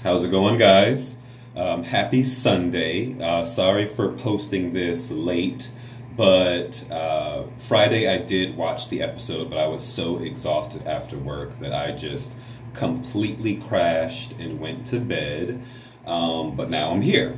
How's it going, guys? Happy Sunday. Sorry for posting this late, but Friday I did watch the episode, but I was so exhausted after work that I just completely crashed and went to bed. But now I'm here.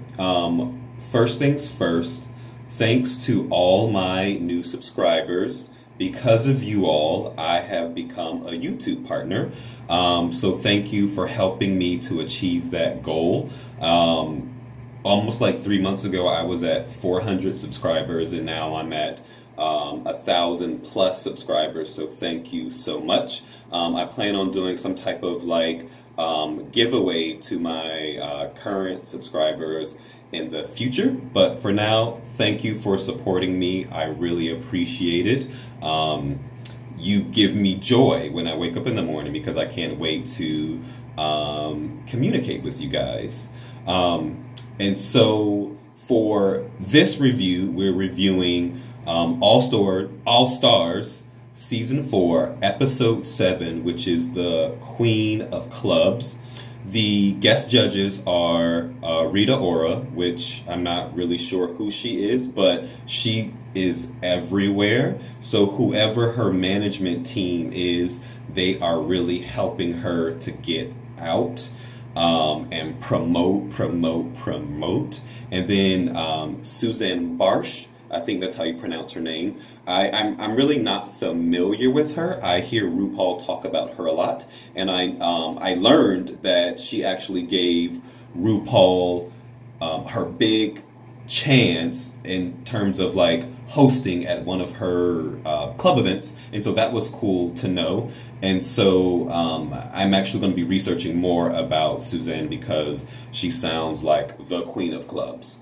First things first, thanks to all my new subscribers. Because of you all, I have become a YouTube partner. So thank you for helping me to achieve that goal. Almost like 3 months ago, I was at 400 subscribers, and now I'm at 1,000 plus subscribers. So thank you so much. I plan on doing some type of like giveaway to my current subscribers in the future, but for now, thank you for supporting me. I really appreciate it. You give me joy when I wake up in the morning because I can't wait to communicate with you guys. And so for this review, we're reviewing All Stars Season 4, Episode 7, which is the Queen of Clubs. The guest judges are Rita Ora, which I'm not really sure who she is, but she is everywhere. So whoever her management team is, they are really helping her to get out and promote. And then Suzanne Bartsch, I think that's how you pronounce her name. I'm really not familiar with her. I hear RuPaul talk about her a lot, and I learned that she actually gave RuPaul her big chance in terms of like hosting at one of her club events, and so that was cool to know. And so I'm actually going to be researching more about Suzanne because she sounds like the Queen of Clubs.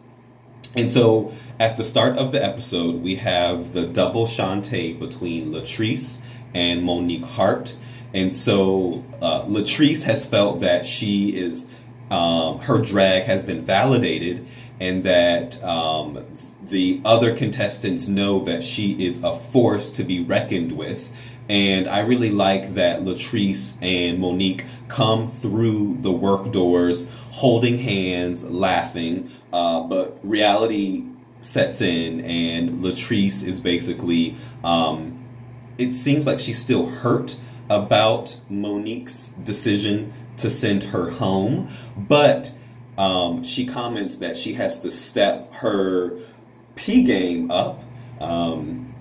And so at the start of the episode, we have the double shantay between Latrice and Monique Hart. And so Latrice has felt that she is, her drag has been validated, and that the other contestants know that she is a force to be reckoned with. And I really like that Latrice and Monique come through the work doors holding hands, laughing, but reality sets in, and Latrice is basically, it seems like she's still hurt about Monique's decision to send her home, but she comments that she has to step her P game up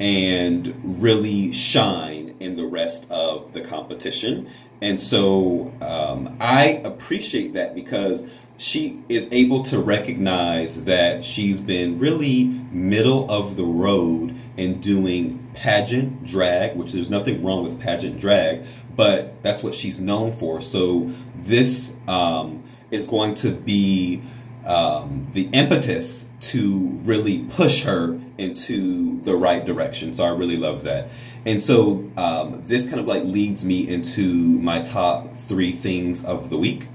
and really shine in the rest of the competition. And so I appreciate that because she is able to recognize that she's been really middle of the road in doing pageant drag, which there's nothing wrong with pageant drag, but that's what she's known for. So this is going to be the impetus to really push her into the right direction. So I really love that. And so this kind of like leads me into my top 3 things of the week.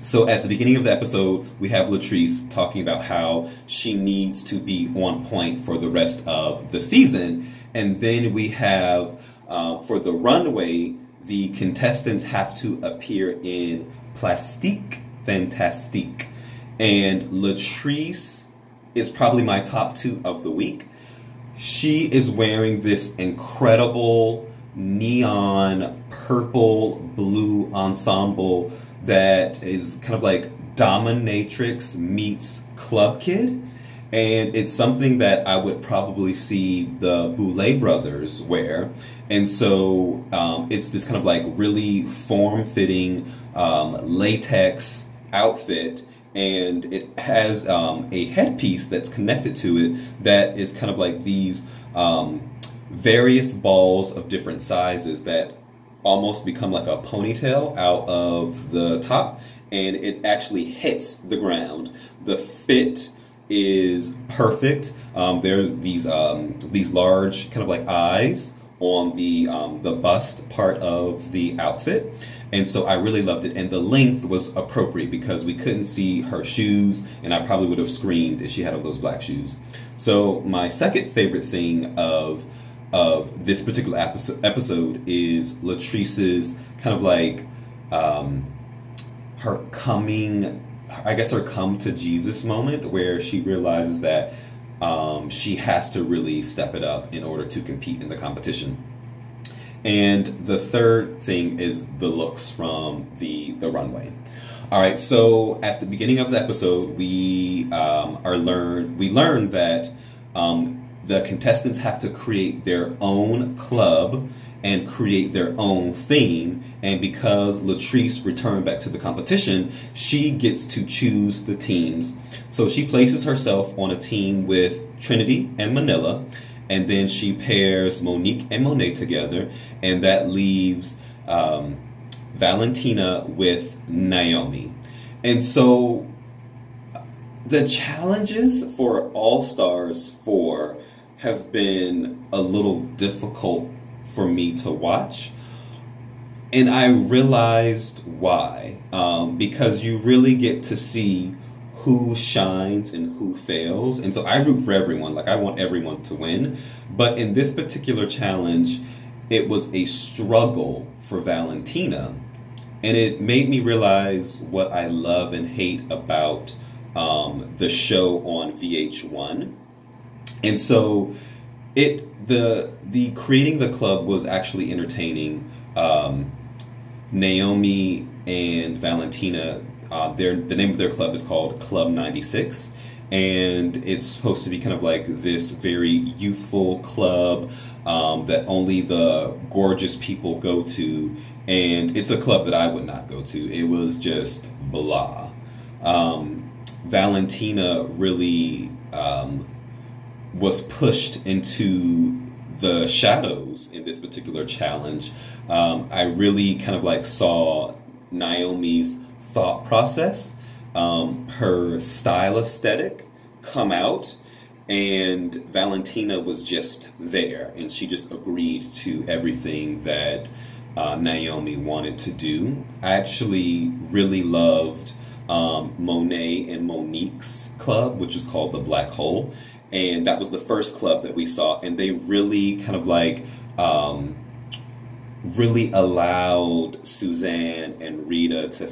So at the beginning of the episode, we have Latrice talking about how she needs to be on point for the rest of the season. And then we have, for the runway, the contestants have to appear in Plastique Fantastique. And Latrice is probably my top 2 of the week. She is wearing this incredible neon purple blue ensemble that is kind of like dominatrix meets club kid, and it's something that I would probably see the Boulet brothers wear. And so it's this kind of like really form-fitting latex outfit, and it has a headpiece that's connected to it that is kind of like these various balls of different sizes that almost become like a ponytail out of the top, and it actually hits the ground. The fit is perfect. There's these large kind of like eyes on the bust part of the outfit, and so I really loved it. And the length was appropriate because we couldn't see her shoes, and I probably would have screamed if she had on those black shoes. So my second favorite thing of this particular episode is Latrice's kind of like her coming, I guess her come to Jesus moment where she realizes that she has to really step it up in order to compete in the competition. And the third thing is the looks from the runway. All right, so at the beginning of the episode, we learned that the contestants have to create their own club and create their own theme. And because Latrice returned back to the competition, she gets to choose the teams. So she places herself on a team with Trinity and Manila, and then she pairs Monique and Monet together, and that leaves Valentina with Naomi. And so the challenges for All Stars 4 have been a little difficult for me to watch. And I realized why. Because you really get to see who shines and who fails. And so I root for everyone. Like, I want everyone to win. But in this particular challenge, it was a struggle for Valentina. And it made me realize what I love and hate about the show on VH1. And so the creating the club was actually entertaining. Naomi and Valentina, the name of their club is called Club 96, and it's supposed to be kind of like this very youthful club that only the gorgeous people go to, and it's a club that I would not go to. It was just blah. Valentina really was pushed into the shadows in this particular challenge. I really kind of like saw Naomi's thought process, her style aesthetic come out, and Valentina was just there, and she just agreed to everything that Naomi wanted to do. I actually really loved Monet and Monique's club, which is called the Black Hole. And that was the first club that we saw, and they really kind of like really allowed Suzanne and Rita to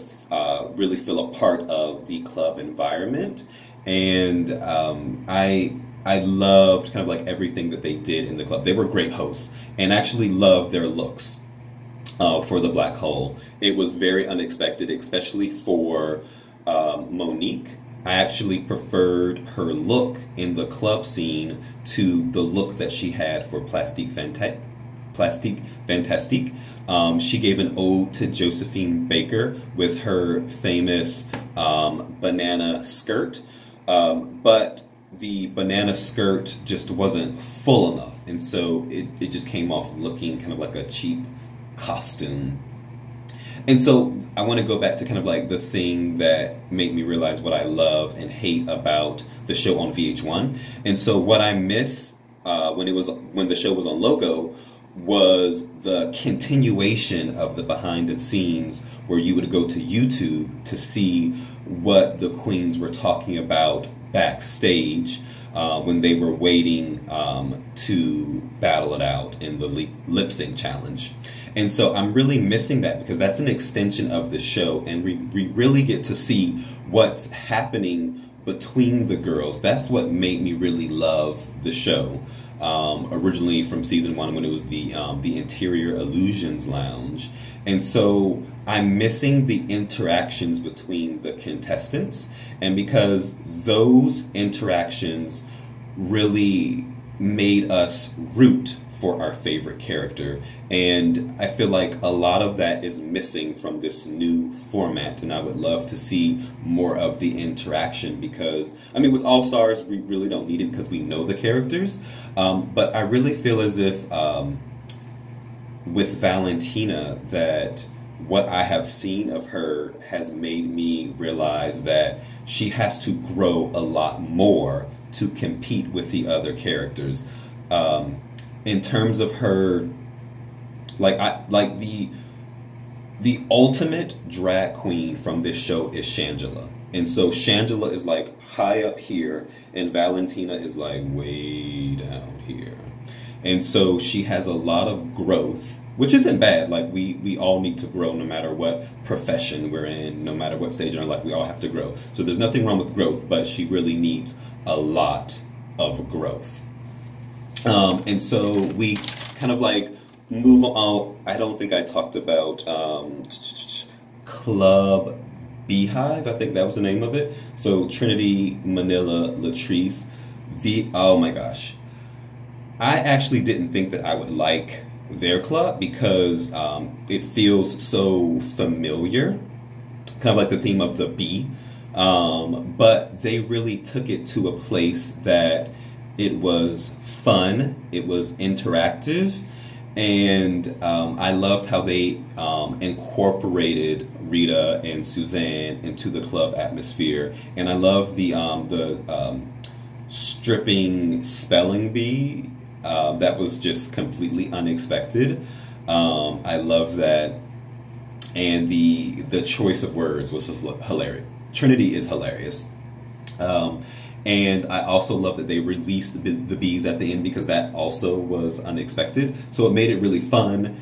really feel a part of the club environment. And I loved kind of like everything that they did in the club. They were great hosts, and actually loved their looks for the Black Hole. It was very unexpected, especially for Monique. I actually preferred her look in the club scene to the look that she had for Plastique Fantastique. She gave an ode to Josephine Baker with her famous banana skirt, but the banana skirt just wasn't full enough, and so it just came off looking kind of like a cheap costume. And so I want to go back to kind of like the thing that made me realize what I love and hate about the show on VH1. And so what I miss when the show was on Logo was the continuation of the behind the scenes, where you would go to YouTube to see what the queens were talking about backstage when they were waiting to battle it out in the lip sync challenge. And so I'm really missing that, because that's an extension of the show, and we really get to see what's happening between the girls. That's what made me really love the show. Originally from season 1, when it was the Interior Illusions Lounge. And so I'm missing the interactions between the contestants, and because those interactions really made us root for our favorite character, and I feel like a lot of that is missing from this new format, and I would love to see more of the interaction, because I mean, with All Stars we really don't need it because we know the characters, but I really feel as if with Valentina, that what I have seen of her has made me realize that she has to grow a lot more to compete with the other characters. In terms of her, the ultimate drag queen from this show is Shangela. And so Shangela is like high up here, and Valentina is like way down here. And so she has a lot of growth which isn't bad. Like we all need to grow no matter what profession we're in, no matter what stage in our life, we all have to grow. So there's nothing wrong with growth, but she really needs a lot of growth. And so we kind of like move on. I don't think I talked about Club Beehive. I think that was the name of it. So Trinity, Manila, Latrice, oh my gosh. I actually didn't think that I would like their club because it feels so familiar, kind of like the theme of the bee. But they really took it to a place that it was fun, it was interactive, and I loved how they incorporated Rita and Suzanne into the club atmosphere. And I love the stripping spelling bee. That was just completely unexpected. I love that. And the choice of words was just hilarious. Trinity is hilarious. And I also love that they released the bees at the end because that also was unexpected. So it made it really fun.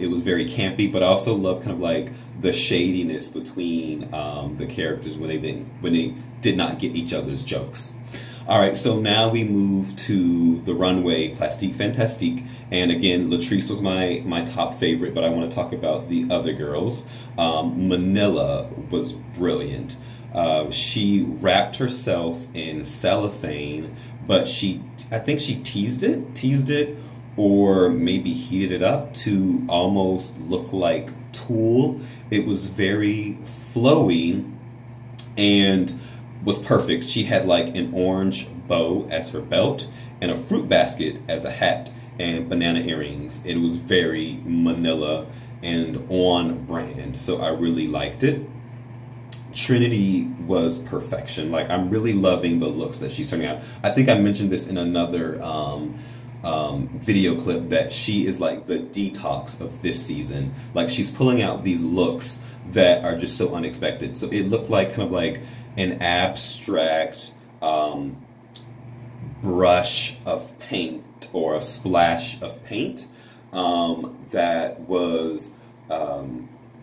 It was very campy, but I also love kind of like the shadiness between the characters when they did not get each other's jokes. All right, so now we move to the runway, Plastique Fantastique. And again, Latrice was my top favorite, but I want to talk about the other girls. Manila was brilliant. She wrapped herself in cellophane, but I think she teased it, or maybe heated it up to almost look like tulle. It was very flowy and was perfect. She had like an orange bow as her belt and a fruit basket as a hat and banana earrings. It was very Manila and on brand, so I really liked it. Trinity was perfection. Like, I'm really loving the looks that she's turning out. I think I mentioned this in another video clip that she is like the detox of this season. Like, she's pulling out these looks that are just so unexpected. So it looked like kind of like an abstract brush of paint or a splash of paint that was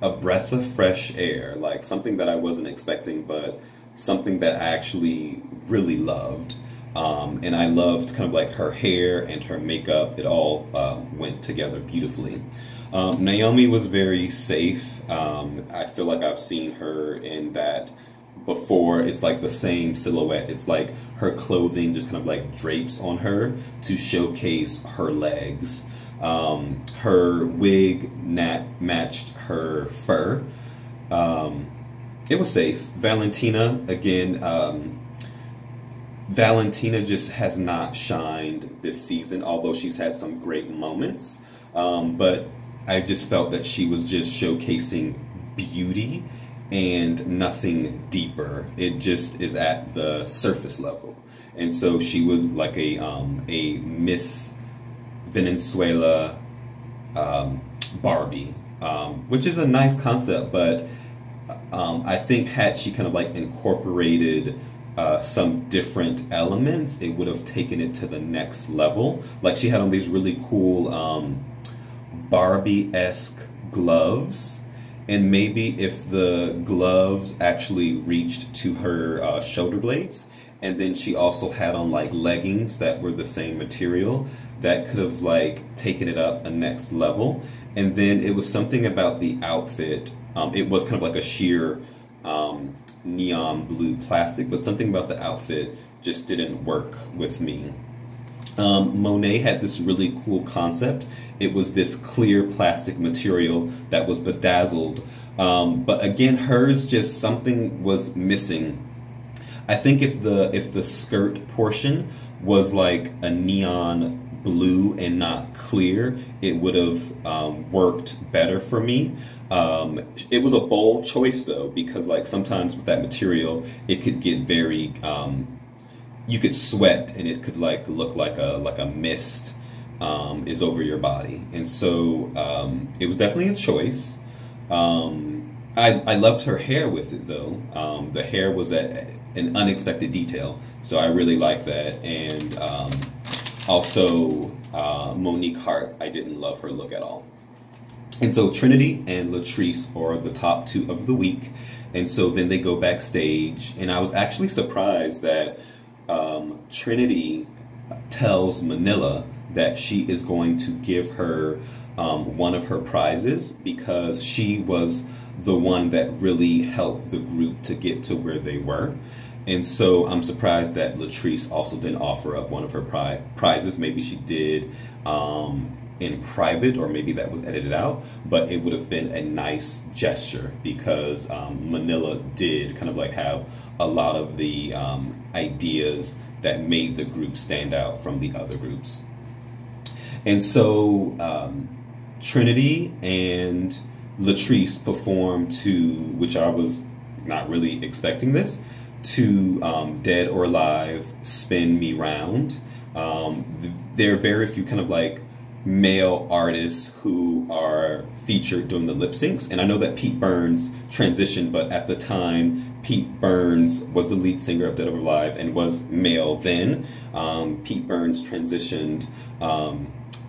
a breath of fresh air, like something that I wasn't expecting, but something that I actually really loved. And I loved kind of like her hair and her makeup. It all went together beautifully. Naomi was very safe. I feel like I've seen her in that before. It's like the same silhouette. It's like her clothing just kind of like drapes on her to showcase her legs. Her wig matched her fur. It was safe. Valentina, again, Valentina just has not shined this season, although she's had some great moments. But I just felt that she was just showcasing beauty and nothing deeper. It just is at the surface level. And so she was like a Miss Venezuela Barbie, which is a nice concept, but I think had she kind of like incorporated some different elements, it would have taken it to the next level. Like, she had on these really cool Barbie-esque gloves, and maybe if the gloves actually reached to her shoulder blades, and then she also had on like leggings that were the same material, that could have like taken it up a next level. And then it was something about the outfit. It was kind of like a sheer neon blue plastic, but something about the outfit just didn't work with me. Monet had this really cool concept. It was this clear plastic material that was bedazzled. But again, hers, just something was missing. I think if the skirt portion was like a neon blue and not clear, it would have worked better for me. It was a bold choice though, because like sometimes with that material, it could get very, you could sweat and it could like look like a mist is over your body. And so it was definitely a choice. I loved her hair with it though. The hair was an unexpected detail, so I really liked that. And also Monique Hart, I didn't love her look at all. And so Trinity and Latrice are the top two of the week. And so then they go backstage. And I was actually surprised that Trinity tells Manila that she is going to give her one of her prizes because she was the one that really helped the group to get to where they were. And so I'm surprised that Latrice also didn't offer up one of her prizes. Maybe she did in private, or maybe that was edited out, but it would have been a nice gesture because Manila did kind of like have a lot of the ideas that made the group stand out from the other groups. And so Trinity and Latrice performed to, which I was not really expecting this, to Dead or Alive, Spin Me Round. There are very few kind of like male artists who are featured during the lip syncs. And I know that Pete Burns transitioned, but at the time, Pete Burns was the lead singer of Dead or Alive and was male then. Pete Burns transitioned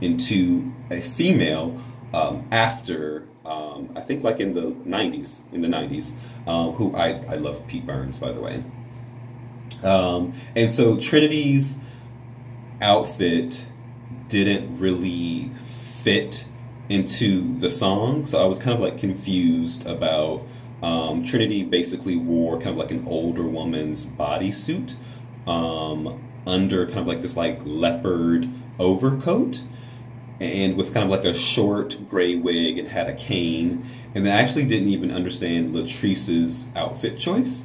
into a female after, I think like in the 90s, who I love Pete Burns, by the way. And so Trinity's outfit didn't really fit into the song, so I was kind of like confused about Trinity basically wore kind of like an older woman's bodysuit under kind of like this like leopard overcoat, and with kind of like a short gray wig, and had a cane. And I actually didn't even understand Latrice's outfit choice.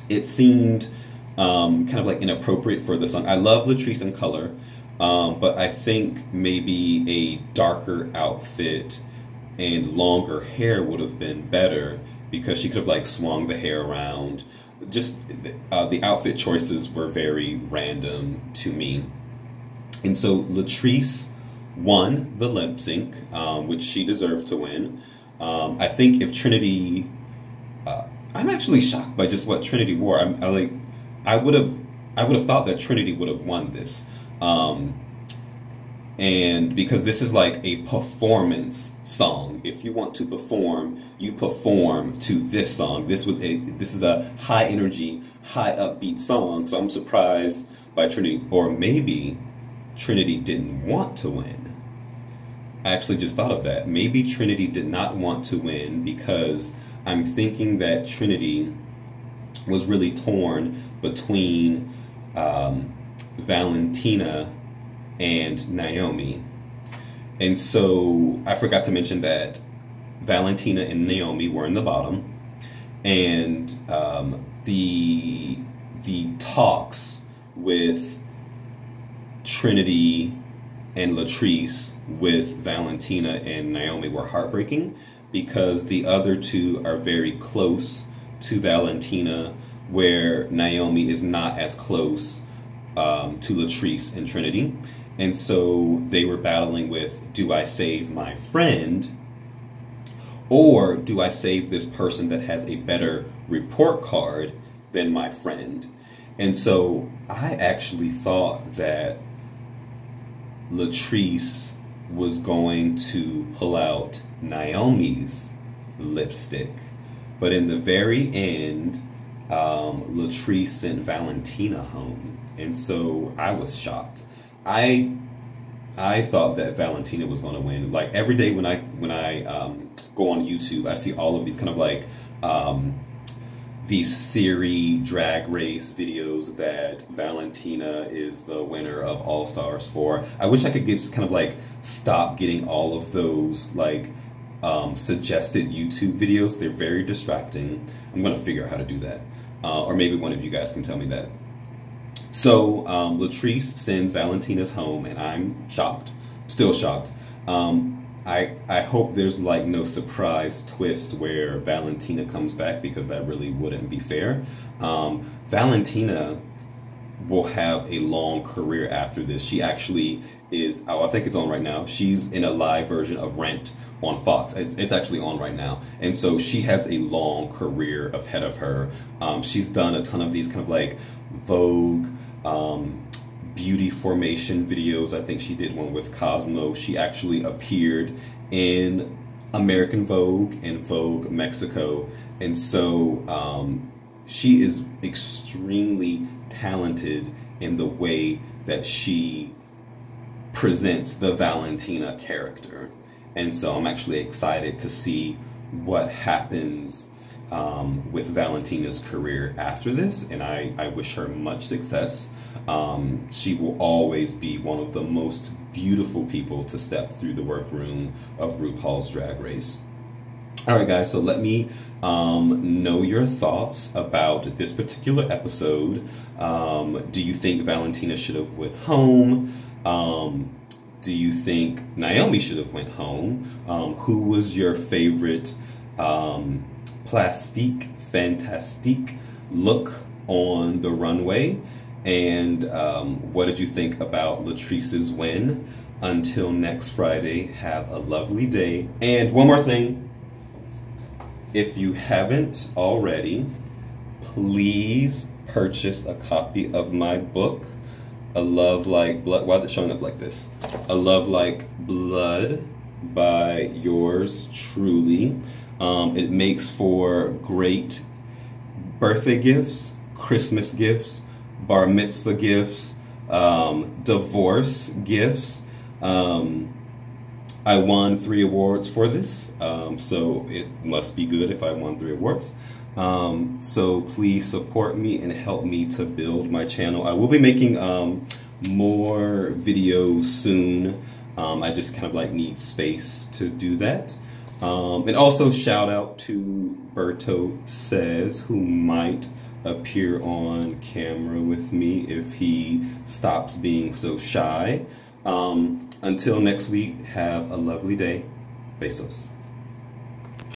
It seemed kind of like inappropriate for the song. I love Latrice in color, but I think maybe a darker outfit and longer hair would have been better, because she could have like swung the hair around. Just the outfit choices were very random to me. And so Latrice won the lip sync, which she deserved to win. I think if Trinity, I'm actually shocked by just what Trinity wore. I would have thought that Trinity would have won this, and because this is like a performance song. If you want to perform, you perform to this song. This is a high energy, high upbeat song. So I'm surprised by Trinity, or maybe Trinity didn't want to win. I actually just thought of that. Maybe Trinity did not want to win, because I'm thinking that Trinity was really torn between Valentina and Naomi. And so I forgot to mention that Valentina and Naomi were in the bottom, and the talks with Trinity and Latrice with Valentina and Naomi were heartbreaking, because the other two are very close to Valentina, where Naomi is not as close to Latrice and Trinity. And so they were battling with, do I save my friend, or do I save this person that has a better report card than my friend? And so I actually thought that Latrice was going to pull out Naomi's lipstick, but in the very end, Latrice sent Valentina home, and so I was shocked. I thought that Valentina was going to win. Like every day when I go on YouTube, I see all of these kind of like these theory drag race videos that Valentina is the winner of All Stars 4. I wish I could just kind of like stop getting all of those like suggested YouTube videos. They're very distracting. I'm going to figure out how to do that. Or maybe one of you guys can tell me that. So Latrice sends Valentina's home, and I'm shocked, still shocked. I hope there's like no surprise twist where Valentina comes back, because that really wouldn't be fair. Valentina will have a long career after this. She actually is, oh, I think it's on right now. She's in a live version of Rent on Fox. It's actually on right now. And so she has a long career ahead of her. She's done a ton of these kind of like Vogue, beauty formation videos. I think she did one with Cosmo. She actually appeared in American Vogue and Vogue Mexico. And so she is extremely talented in the way that she presents the Valentina character. And so I'm actually excited to see what happens with Valentina's career after this, and I wish her much success. She will always be one of the most beautiful people to step through the workroom of RuPaul's Drag Race. Alright guys, so let me know your thoughts about this particular episode. Do you think Valentina should have went home? Do you think Naomi should have went home? Who was your favorite plastique fantastique look on the runway? And what did you think about Latrice's win? Until next Friday, have a lovely day. And one more thing. If you haven't already, please purchase a copy of my book, A Love Like Blood. Why is it showing up like this? A Love Like Blood by yours truly. It makes for great birthday gifts, Christmas gifts, bar mitzvah gifts, divorce gifts. I won 3 awards for this, so it must be good if I won 3 awards. So please support me and help me to build my channel. I will be making more videos soon. I just kind of like need space to do that. And also shout out to Berto Says, who might appear on camera with me if he stops being so shy. Until next week, have a lovely day. Besos.